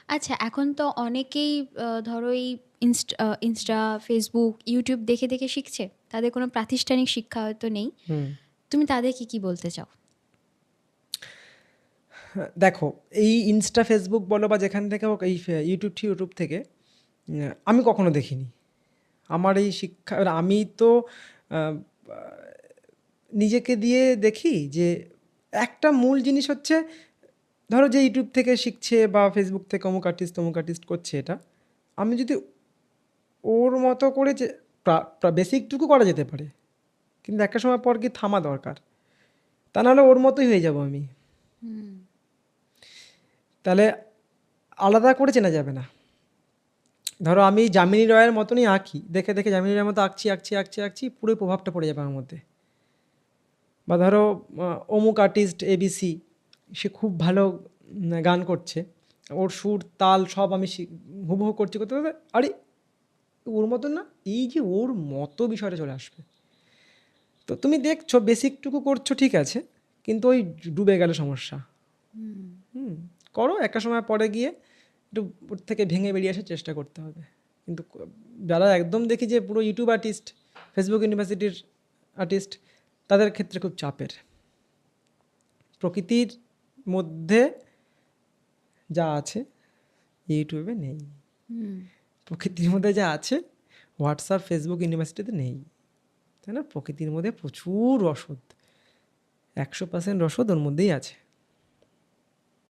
আচ্ছা, এখন তো অনেকেই ধরো এই ইনস্টা, ফেসবুক, ইউটিউব দেখে দেখে শিখছে। তাদের কোনো প্রাতিষ্ঠানিক শিক্ষা হয়তো নেই। হুম। তুমি তাদেরকে কি বলতে চাও? দেখো, এই ইনস্টা ফেসবুক বলো বা যেখান থেকে হোক, এই ইউটিউব থেকে আমি কখনো দেখিনি। আমার এই শিক্ষা, এবার আমি তো আহ, নিজেকে দিয়ে দেখি যে একটা মূল জিনিস হচ্ছে, ধরো যে ইউটিউব থেকে শিখছে বা ফেসবুক থেকে অমুক আর্টিস্ট তমুক আর্টিস্ট করছে, এটা আমি যদি ওর মতো করে যে বেসিকটুকু করা যেতে পারে, কিন্তু একটা সময় পর কি থামা দরকার, তা নাহলে ওর মতোই হয়ে যাব আমি। হুম। তাহলে আলাদা করে চেনা যাবে না। ধরো আমি যামিনী রয়ের মতনই আঁকি, দেখে দেখে যামিনী রয়ের মতো আঁকছি আঁকছি আঁকছি আঁকছি, পুরো প্রভাবটা পড়ে যাবে আমার মধ্যে। বা ধরো অমুক আর্টিস্ট এবিসি, সে খুব ভালো গান করছে, ওর সুর তাল সব আমি হুবহু করছি, করতে করতে আরে ওর মতন না, এই যে ওর মতো বিষয়টা চলে আসবে। তো তুমি দেখছো বেসিকটুকু করছো ঠিক আছে, কিন্তু ওই ডুবে গেল সমস্যা। হুম। হুম। করো, একটা সময় পরে গিয়ে একটু ওর থেকে ভেঙে বেরিয়ে আসার চেষ্টা করতে হবে। কিন্তু যারা একদম দেখি যে পুরো ইউটিউব আর্টিস্ট, ফেসবুক ইউনিভার্সিটির আর্টিস্ট, তাদের ক্ষেত্রে খুব চাপের। প্রকৃতির মধ্যে যা আছে ইউটিউবে নেই, হুম। প্রকৃতির মধ্যে যা আছে হোয়াটসঅ্যাপ ফেসবুক ইউনিভার্সিটিতে নেই, তাই না? প্রকৃতির মধ্যে প্রচুর রসদ, 100% রসদ ওর মধ্যেই আছে।